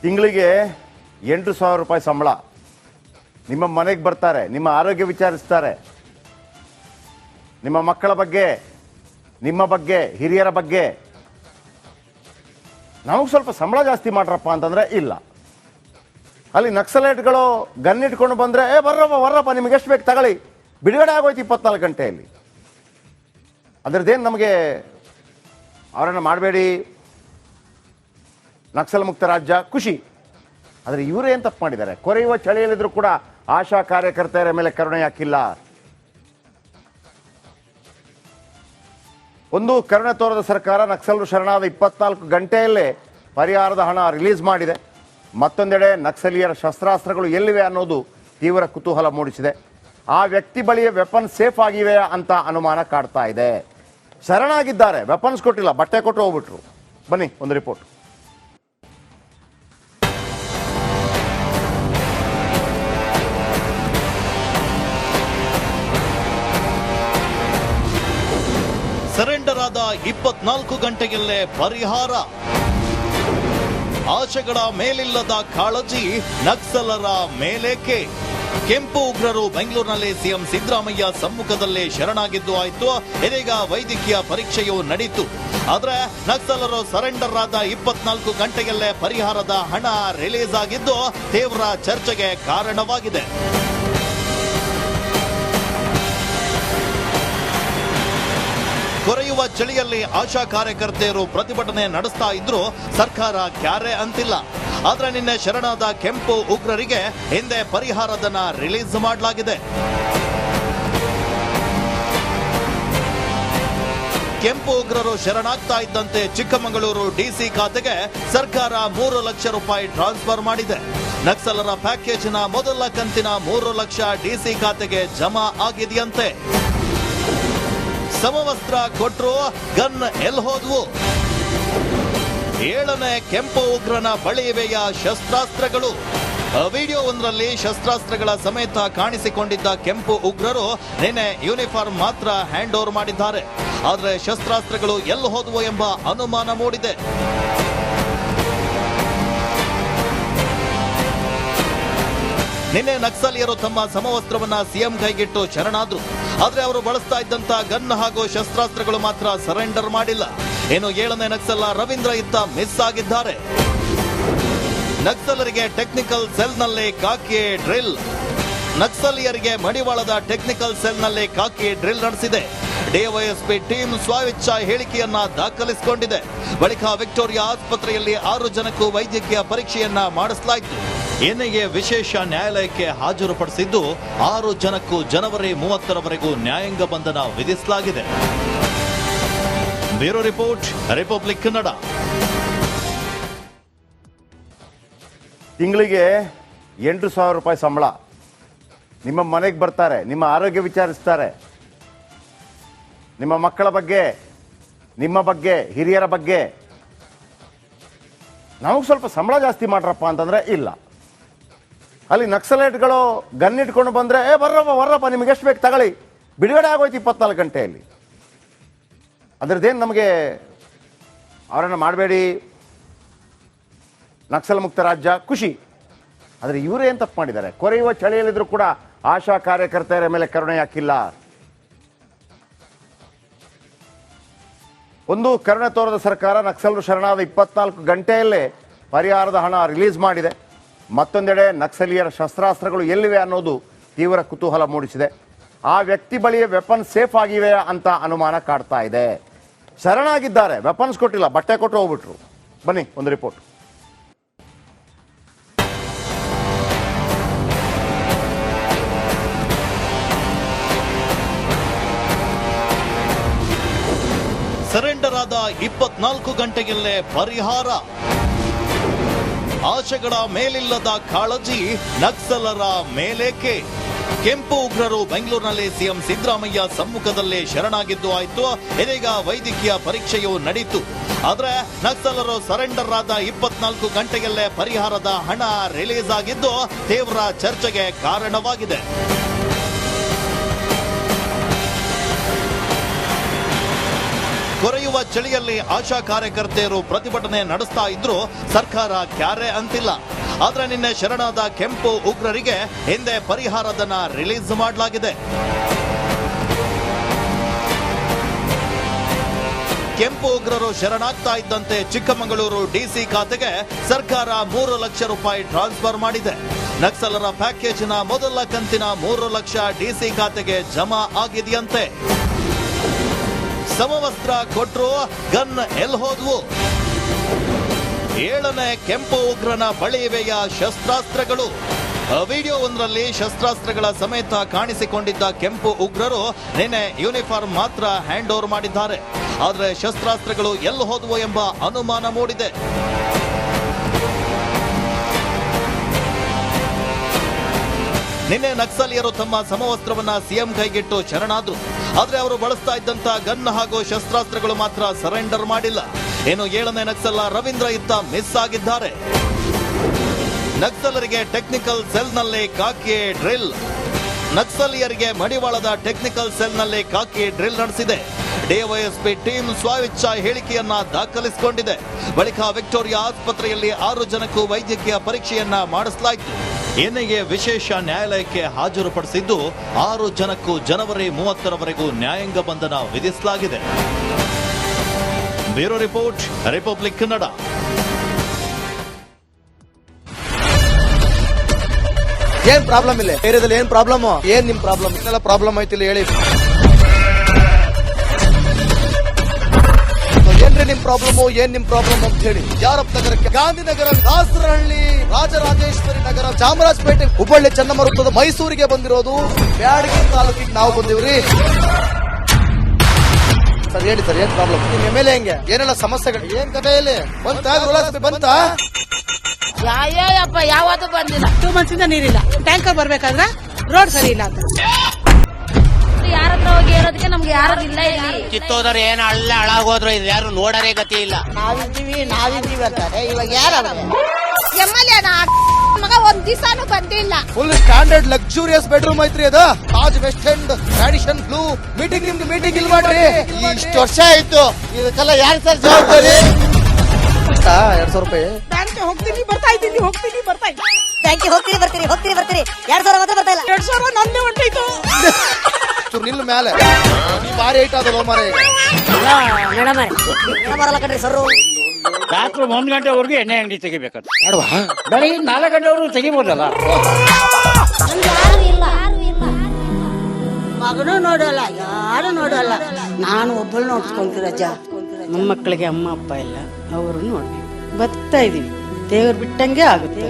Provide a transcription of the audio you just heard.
ತಿಂಗಳಿಗೆ 8,000 ರೂಪಾಯಿ ಸಂಬಳ. ನಿಮ್ಮ ಮನೆಗೆ ಬರ್ತಾರೆ, ನಿಮ್ಮ ಆರೋಗ್ಯ ವಿಚಾರಿಸ್ತಾರೆ, ನಿಮ್ಮ ಮಕ್ಕಳ ಬಗ್ಗೆ, ನಿಮ್ಮ ಬಗ್ಗೆ, ಹಿರಿಯರ ಬಗ್ಗೆ. ನಮಗೆ ಸ್ವಲ್ಪ ಸಂಬಳ ಜಾಸ್ತಿ ಮಾಡ್ರಪ್ಪ ಅಂತಂದರೆ ಇಲ್ಲ. ಅಲ್ಲಿ ನಕ್ಸಲೈಟ್ಗಳು ಗನ್ ಇಟ್ಕೊಂಡು ಬಂದರೆ ಬರ್ರಪ್ಪ ನಿಮಗೆ ಎಷ್ಟು ಬೇಕು ತಗೊಳ್ಳಿ, ಬಿಡುಗಡೆ ಆಗೋಯ್ತು 24 ಗಂಟೆಯಲ್ಲಿ. ಅದರದ್ದೇನು ನಮಗೆ ಅವರನ್ನು ಮಾಡಬೇಡಿ, ನಕ್ಸಲ್ ಮುಕ್ತ ರಾಜ್ಯ ಖುಷಿ. ಆದರೆ ಇವರೇನು ತಪ್ಪು ಮಾಡಿದ್ದಾರೆ? ಕೊರೆಯುವ ಚಳಿಯಲ್ಲಿದ್ದರೂ ಕೂಡ ಆಶಾ ಕಾರ್ಯಕರ್ತೆಯರ ಮೇಲೆ ಕರುಣೆ ಯಾಕಿಲ್ಲ? ಒಂದು ಕರುಣೆ ತೋರದ ಸರ್ಕಾರ ನಕ್ಸಲರು ಶರಣಾದ 24 ಗಂಟೆಯಲ್ಲೇ ಪರಿಹಾರದ ಹಣ ರಿಲೀಸ್ ಮಾಡಿದೆ. ಮತ್ತೊಂದೆಡೆ ನಕ್ಸಲೀಯರ ಶಸ್ತ್ರಾಸ್ತ್ರಗಳು ಎಲ್ಲಿವೆ ಅನ್ನೋದು ತೀವ್ರ ಕುತೂಹಲ ಮೂಡಿಸಿದೆ. ಆ ವ್ಯಕ್ತಿ ಬಳಿಯ ವೆಪನ್ ಸೇಫ್ ಆಗಿವೆಯಾ ಅಂತ ಅನುಮಾನ ಕಾಡ್ತಾ ಇದೆ. ಶರಣಾಗಿದ್ದಾರೆ, ವೆಪನ್ಸ್ ಕೊಟ್ಟಿಲ್ಲ, ಬಟ್ಟೆ ಕೊಟ್ಟು ಹೋಗ್ಬಿಟ್ರು. ಬನ್ನಿ ಒಂದು ರಿಪೋರ್ಟ್. ಸರೆಂಡರ್ ಆದ 24 ಗಂಟೆಯಲ್ಲೇ ಪರಿಹಾರ. ಆಶೆಗಳ ಮೇಲಿಲ್ಲದ ಕಾಳಜಿ ನಕ್ಸಲರ ಮೇಲೇಕೆ? ಕೆಂಪು ಉಗ್ರರು ಬೆಂಗಳೂರಿನಲ್ಲಿ ಸಿಎಂ ಸಿದ್ದರಾಮಯ್ಯ ಸಮ್ಮುಖದಲ್ಲೇ ಶರಣಾಗಿದ್ದು ಆಯ್ತು. ಇದೀಗ ವೈದ್ಯಕೀಯ ಪರೀಕ್ಷೆಯೂ ನಡೀತು. ಆದ್ರೆ ನಕ್ಸಲರು ಸರೆಂಡರ್ ಆದ 24 ಗಂಟೆಯಲ್ಲೇ ಪರಿಹಾರದ ಹಣ ರಿಲೀಸ್ ಆಗಿದ್ದು ತೀವ್ರ ಚರ್ಚೆಗೆ ಕಾರಣವಾಗಿದೆ. ಕೊರೆಯುವ ಚಳಿಯಲ್ಲಿ ಆಶಾ ಕಾರ್ಯಕರ್ತೆಯರು ಪ್ರತಿಭಟನೆ ನಡೆಸ್ತಾ ಇದ್ರು, ಸರ್ಕಾರ ಕ್ಯಾರೆ ಅಂತಿಲ್ಲ. ಆದ್ರೆ ನಿನ್ನೆ ಶರಣಾದ ಕೆಂಪು ಉಗ್ರರಿಗೆ ಹಿಂದೆ ಪರಿಹಾರಧನ ರಿಲೀಸ್ ಮಾಡಲಾಗಿದೆ. ಕೆಂಪು ಉಗ್ರರು ಶರಣಾಗ್ತಾ ಇದ್ದಂತೆ ಚಿಕ್ಕಮಗಳೂರು ಡಿಸಿ ಖಾತೆಗೆ ಸರ್ಕಾರ 3 ಲಕ್ಷ ರೂಪಾಯಿ ಟ್ರಾನ್ಸ್ಫರ್ ಮಾಡಿದೆ. ನಕ್ಸಲರ ಪ್ಯಾಕೇಜ್ನ ಮೊದಲ ಕಂತಿನ 3 ಲಕ್ಷ ಡಿಸಿ ಖಾತೆಗೆ ಜಮಾ ಆಗಿದೆಯಂತೆ. ಸಮವಸ್ತ್ರ ಕೊಟ್ರು, ಗನ್ ಎಲ್ ಹೋದ್ವು? 7ನೇ ಕೆಂಪು ಉಗ್ರನ ಬಳಿ ಇವೆಯ ಶಸ್ತ್ರಾಸ್ತ್ರಗಳು? ವಿಡಿಯೋ ಒಂದರಲ್ಲಿ ಶಸ್ತ್ರಾಸ್ತ್ರಗಳ ಸಮೇತ ಕಾಣಿಸಿಕೊಂಡಿದ್ದ ಕೆಂಪು ಉಗ್ರರು ನಿನ್ನೆ ಯೂನಿಫಾರ್ಮ್ ಮಾತ್ರ ಹ್ಯಾಂಡ್ ಓವರ್ ಮಾಡಿದ್ದಾರೆ. ಆದರೆ ಶಸ್ತ್ರಾಸ್ತ್ರಗಳು ಎಲ್ಲಿ ಹೋದವು ಎಂಬ ಅನುಮಾನ ಮೂಡಿದೆ. ನಿನ್ನೆ ನಕ್ಸಲೀಯರು ತಮ್ಮ ಸಮವಸ್ತ್ರವನ್ನ ಸಿಎಂ ಕೈಗಿಟ್ಟು ಶರಣಾದ್ರು. ಆದ್ರೆ ಅವರು ಬಳಸ್ತಾ ಇದ್ದಂತ ಗನ್ ಹಾಗೂ ಶಸ್ತ್ರಾಸ್ತ್ರಗಳು ಮಾತ್ರ ಸರೆಂಡರ್ ಮಾಡಿಲ್ಲ. ಇನ್ನು 7ನೇ ನಕ್ಸಲ ರವೀಂದ್ರ ಇತ್ತ ಮಿಸ್ ಆಗಿದ್ದಾರೆ. ನಕ್ಸಲರಿಗೆ ಟೆಕ್ನಿಕಲ್ ಸೆಲ್ನಲ್ಲಿ ಕಾಕಿ ಡ್ರಿಲ್. ನಕ್ಸಲೀಯರಿಗೆ ಮಡಿವಾಳದ ಟೆಕ್ನಿಕಲ್ ಸೆಲ್ನಲ್ಲಿ ಕಾಕಿ ಡ್ರಿಲ್ ನಡೆಸಿದೆ. ಡಿವೈಎಸ್ಪಿ ಟೀಮ್ ಸ್ವಾವಿಚ್ಛಾ ಹೇಳಿಕೆಯನ್ನ ದಾಖಲಿಸಿಕೊಂಡಿದೆ. ಬಳಿಕ ವಿಕ್ಟೋರಿಯಾ ಆಸ್ಪತ್ರೆಯಲ್ಲಿ 6 ಜನಕ್ಕೂ ವೈದ್ಯಕೀಯ ಪರೀಕ್ಷೆಯನ್ನ ಮಾಡಿಸಲಾಯಿತು. ಎನ್ಐಎ ವಿಶೇಷ ನ್ಯಾಯಾಲಯಕ್ಕೆ ಹಾಜರುಪಡಿಸಿದ್ದು 6 ಜನಕ್ಕೂ ಜನವರಿ 30ರವರೆಗೂ ನ್ಯಾಯಾಂಗ ಬಂಧನ ವಿಧಿಸಲಾಗಿದೆ. Bureau report, republic Kannada. ತಿಂಗಳಿಗೆ 8,000 ರೂಪಾಯಿ ಸಂಬಳ. ನಿಮ್ಮ ಮನೆಗೆ ಬರ್ತಾರೆ, ನಿಮ್ಮ ಆರೋಗ್ಯ ವಿಚಾರಿಸ್ತಾರೆ, ನಿಮ್ಮ ಮಕ್ಕಳ ಬಗ್ಗೆ, ನಿಮ್ಮ ಬಗ್ಗೆ, ಹಿರಿಯರ ಬಗ್ಗೆ. ನಮಗೆ ಸ್ವಲ್ಪ ಸಂಬಳ ಜಾಸ್ತಿ ಮಾಡ್ರಪ್ಪ ಅಂತಂದರೆ ಇಲ್ಲ. ಅಲ್ಲಿ ನಕ್ಸಲೈಟ್ಗಳು ಗನ್ ಇಟ್ಕೊಂಡು ಬಂದರೆ ಬರ್ರಪ್ಪ ನಿಮಗೆ ಎಷ್ಟು ಬೇಕು ತಗೊಳ್ಳಿ, ಬಿಡುಗಡೆ ಆಗೋಯ್ತು 24 ಗಂಟೆಯಲ್ಲಿ. ಅದರದ್ದೇನು ನಮಗೆ ಅವರನ್ನು ಮಾಡಬೇಡಿ, ನಕ್ಸಲ್ ಮುಕ್ತ ರಾಜ್ಯ ಖುಷಿ. ಆದರೆ ಇವರೇನು ತಪ್ಪು ಮಾಡಿದ್ದಾರೆ? ಕೊರೆಯುವ ಚಳಿಯಲ್ಲಿದ್ದರೂ ಕೂಡ ಆಶಾ ಕಾರ್ಯಕರ್ತೆಯರ ಮೇಲೆ ಕರುಣೆ ಯಾಕಿಲ್ಲ? ಒಂದು ಕರುಣೆ ತೋರದ ಸರ್ಕಾರ ನಕ್ಸಲರು ಶರಣಾದ 24 ಗಂಟೆಯಲ್ಲೇ ಪರಿಹಾರದ ಹಣ ರಿಲೀಸ್ ಮಾಡಿದೆ. ಮತ್ತೊಂದೆಡೆ ನಕ್ಸಲೀಯರ ಶಸ್ತ್ರಾಸ್ತ್ರಗಳು ಎಲ್ಲಿವೆ ಅನ್ನೋದು ತೀವ್ರ ಕುತೂಹಲ ಮೂಡಿಸಿದೆ. ಆ ವ್ಯಕ್ತಿ ಬಳಿಯ ವೆಪನ್ ಸೇಫ್ ಆಗಿವೆಯಾ ಅಂತ ಅನುಮಾನ ಕಾಡ್ತಾ ಇದೆ. ಶರಣಾಗಿದ್ದಾರೆ, ವೆಪನ್ಸ್ ಕೊಟ್ಟಿಲ್ಲ, ಬಟ್ಟೆ ಕೊಟ್ಟು ಹೋಗ್ಬಿಟ್ರು. ಬನ್ನಿ ಒಂದು ರಿಪೋರ್ಟ್. ಸರೆಂಡರ್ ಆದ 24 ಗಂಟೆಯಲ್ಲೇ ಪರಿಹಾರ. ಆಶೆಗಳ ಮೇಲಿಲ್ಲದ ಕಾಳಜಿ ನಕ್ಸಲರ ಮೇಲೇಕೆ? ಕೆಂಪು ಉಗ್ರರು ಬೆಂಗಳೂರಿನಲ್ಲಿ ಸಿಎಂ ಸಿದ್ದರಾಮಯ್ಯ ಸಮ್ಮುಖದಲ್ಲೇ ಶರಣಾಗಿದ್ದು ಆಯ್ತು. ಇದೀಗ ವೈದ್ಯಕೀಯ ಪರೀಕ್ಷೆಯೂ ನಡೀತು. ಆದ್ರೆ ನಕ್ಸಲರು ಸರೆಂಡರ್ ಆದ 24 ಗಂಟೆಯಲ್ಲೇ ಪರಿಹಾರದ ಹಣ ರಿಲೀಸ್ ಆಗಿದ್ದು ತೀವ್ರ ಚರ್ಚೆಗೆ ಕಾರಣವಾಗಿದೆ. ಕೊರೆಯುವ ಚಳಿಯಲ್ಲಿ ಆಶಾ ಕಾರ್ಯಕರ್ತೆಯರು ಪ್ರತಿಭಟನೆ ನಡೆಸ್ತಾ ಇದ್ರು ಸರ್ಕಾರ ಕ್ಯಾರೆ ಅಂತಿಲ್ಲ. ಆದ್ರೆ ನಿನ್ನೆ ಶರಣಾದ ಕೆಂಪು ಉಗ್ರರಿಗೆ ಹಿಂದೆ ಪರಿಹಾರಧನ ರಿಲೀಸ್ ಮಾಡಲಾಗಿದೆ. ಕೆಂಪು ಉಗ್ರರು ಶರಣಾಗ್ತಾ ಇದ್ದಂತೆ ಚಿಕ್ಕಮಗಳೂರು ಡಿಸಿ ಖಾತೆಗೆ ಸರ್ಕಾರ 3 ಲಕ್ಷ ರೂಪಾಯಿ ಟ್ರಾನ್ಸ್ಫರ್ ಮಾಡಿದೆ. ನಕ್ಸಲರ ಪ್ಯಾಕೇಜ್ನ ಮೊದಲ ಕಂತಿನ 3 ಲಕ್ಷ ಡಿಸಿ ಖಾತೆಗೆ ಜಮಾ ಆಗಿದೆಯಂತೆ. ಸಮವಸ್ತ್ರ ಕೊಟ್ರು, ಗನ್ ಎಲ್ ಹೋದ್ವು? 7ನೇ ಕೆಂಪು ಉಗ್ರನ ಬಳಿ ಇವೆಯ ಶಸ್ತ್ರಾಸ್ತ್ರಗಳು. ವಿಡಿಯೋ ಒಂದರಲ್ಲಿ ಶಸ್ತ್ರಾಸ್ತ್ರಗಳ ಸಮೇತ ಕಾಣಿಸಿಕೊಂಡಿದ್ದ ಕೆಂಪು ಉಗ್ರರು ನಿನ್ನೆ ಯೂನಿಫಾರ್ಮ್ ಮಾತ್ರ ಹ್ಯಾಂಡ್ ಓವರ್ ಮಾಡಿದ್ದಾರೆ. ಆದರೆ ಶಸ್ತ್ರಾಸ್ತ್ರಗಳು ಎಲ್ಲಿ ಹೋದವು ಎಂಬ ಅನುಮಾನ ಮೂಡಿದೆ. ನಿನ್ನೆ ನಕ್ಸಲಿಯರು ತಮ್ಮ ಸಮವಸ್ತ್ರವನ್ನ ಸಿಎಂ ಕೈಗಿಟ್ಟು ಶರಣಾದ್ರು. ಆದ್ರೆ ಅವರು ಬಳಸ್ತಾ ಇದ್ದಂತ ಗನ್ ಹಾಗೂ ಶಸ್ತ್ರಾಸ್ತ್ರಗಳು ಮಾತ್ರ ಸರೆಂಡರ್ ಮಾಡಿಲ್ಲ. ಇನ್ನು 7ನೇ ನಕ್ಸಲ ರವೀಂದ್ರ ಇತ್ತ ಮಿಸ್ ಆಗಿದ್ದಾರೆ. ನಕ್ಸಲರಿಗೆ ಟೆಕ್ನಿಕಲ್ ಸೆಲ್ನಲ್ಲಿ ಕಾಕಿ ಡ್ರಿಲ್. ನಕ್ಸಲಿಯರಿಗೆ ಮಡಿವಾಳದ ಟೆಕ್ನಿಕಲ್ ಸೆಲ್ನಲ್ಲಿ ಕಾಕಿ ಡ್ರಿಲ್ ನಡೆಸಿದೆ. ಡಿವೈಎಸ್ಪಿ ಟೀಮ್ ಸ್ವ-ಇಚ್ಛಾ ಹೇಳಿಕೆಯನ್ನ ದಾಖಲಿಸಿಕೊಂಡಿದೆ. ಬಳಿಕ ವಿಕ್ಟೋರಿಯಾ ಆಸ್ಪತ್ರೆಯಲ್ಲಿ 6 ಜನಕ್ಕೂ ವೈದ್ಯಕೀಯ ಪರೀಕ್ಷೆಯನ್ನ ಮಾಡಿಸಲಾಯಿತು. ಎನ್ಐಎ ವಿಶೇಷ ನ್ಯಾಯಾಲಯಕ್ಕೆ ಹಾಜರುಪಡಿಸಿದ್ದು 6 ಜನಕ್ಕೂ ಜನವರಿ 30ರವರೆಗೂ ನ್ಯಾಯಾಂಗ ಬಂಧನ ವಿಧಿಸಲಾಗಿದೆ. Bureau report, republic Kannada. ಏನ್ ಪ್ರಾಬ್ಲಮ್ ಇಲ್ಲ ಏರಿಯಾದಲ್ಲಿ? ಏನ್ ಪ್ರಾಬ್ಲಮ್? ಏನ್ ನಿಮ್ ಪ್ರಾಬ್ಲಮ್? ಇದೆಲ್ಲ ಪ್ರಾಬ್ಲಮ್ ಐತಿಲ್ಲ ಹೇಳಿ. ಏನ್ರಿ ನಿಮ್ ಪ್ರಾಬ್ಲಮ್? ಏನ್ ನಿಮ್ ಪ್ರಾಬ್ಲಮ್ ಅಂತ ಹೇಳಿ. ಯಾರಪ್ಪ ನಗರಕ್ಕೆ? ಗಾಂಧಿನಗರ, ದಾಸರಹಳ್ಳಿ, ರಾಜರಾಜೇಶ್ವರಿ ನಗರ, ಚಾಮರಾಜಪೇಟೆ, ಹುಬ್ಬಳ್ಳಿ, ಚೆನ್ನಮ್ಮ ವೃತ್ತದ ಮೈಸೂರಿಗೆ ಬಂದಿರೋದು. ಬ್ಯಾಡಗಿ ತಾಲೂಕಿಗೆ ನಾವು ಬಂದಿವ್ರಿ. ಸರ್ ಹೇಳಿ ಸರ್, ಏನ್ ಪ್ರಾಬ್ಲಮ್? ನಿಮ್ ಎಮ್ಎಲ್ಎ ಹೆಂಗೆ? ಏನೆಲ್ಲ ಸಮಸ್ಯೆಗಳು? ಏನ್ ಕಥೆ ಇಲ್ಲಿ ಬಂತ? ಯಾಯಪ್ಪ ಯಾವತ್ತೂ ಬಂದಿಲ್ಲ. 2 months ಇಂದ ನೀರಿಲ್ಲ. ಟ್ಯಾಂಕರ್ ಬರ್ಬೇಕಾದ್ರೆ ರೋಡ್ ಸರಿ ಇಲ್ಲ ಅಂತ ಯಾರತ್ರ ಹೋಗಿ ಹೇಳೋದಕ್ಕೆ ನಮ್ಗೆ ಯಾರು ಇಲ್ಲ. ಇಲ್ಲಿ ಕಿತ್ತೋದ್ರೆ ಏನ್ ಹಾಳಾಗೋದ್ರು ಇದು ಯಾರು ನೋಡರೇ ಗತಿ ಇಲ್ಲ. ನಾವಿದ್ದೀವಿ ಅಂತಾರೆ. ಇವಾಗ ಯಾರ ಎಮ್ಎಲ್ಎ ಮಗ ಒಂದ್ ದಿವಸನೂ ಬಂದಿಲ್ಲ. ಫುಲ್ ಸ್ಟ್ಯಾಂಡರ್ಡ್ ಲಕ್ಸುರಿಯಸ್ ಬೆಡ್ರೂಮ್ ಐತ್ರಿ ಅದು. Taj West End, Radisson Blu. ನಿಮ್ದು ಮೀಟಿಂಗ್ ಇಲ್ಲಿ ಮಾಡ್ರಿ. ಇಷ್ಟು ವರ್ಷ ಆಯ್ತು, ಇದಕ್ಕೆಲ್ಲ ಯಾರು ಸರ್ ಜವಾಬ್ದಾರಿ? 200 ರೂಪಾಯಿ ಬ್ಯಾಂಕ್ಗೆ ಹೋಗ್ತೀನಿ ಬರ್ತಾ ಇದ್ದೀನಿ. ಬ್ಯಾಂಕ್ಗೆ ಹೋಗ್ತೀರಿ ಬರ್ತೀರಿ 2000 ಮಾತ್ರ ಬರ್ತಾ ಇಲ್ಲ. 2000 ನಂದೇ ಹೊಂಟೈತು. ನಿಲ್ ಮೇಲೆ ಬಾರಿ ಐಟ್ ಅದಲ್ಲ ಮಾರ. ಮೇಡಮ್ ಬರಲ್ಲ ಕಣ್ರಿ ಸರ್. ರಾತ್ರಿ 1 ಗಂಟೆವರೆಗೂ ಎಣ್ಣೆ ಅಂಗಡಿ ತೆಗಿಬೇಕಂತ. ಬೆಳಿಗ್ಗೆ 4 ಗಂಟೆವರೆಗೂ ತೆಗಿಬೋದಲ್ಲ. ಮಗನೂ ನೋಡಲ್ಲ, ಯಾರು ನೋಡಲ್ಲ. ನಾನು ಒಬ್ಬಳು ನೋಡ್ಕೊಂತೀರಜ್ಜ. ಮೊಮ್ಮಕ್ಕಳಿಗೆ ಅಮ್ಮ ಅಪ್ಪ ಇಲ್ಲ, ಅವರು ನೋಡಿ ಬರ್ತಾ ಇದೀವಿ. ದೇವ್ರು ಬಿಟ್ಟಂಗೆ ಆಗುತ್ತೆ.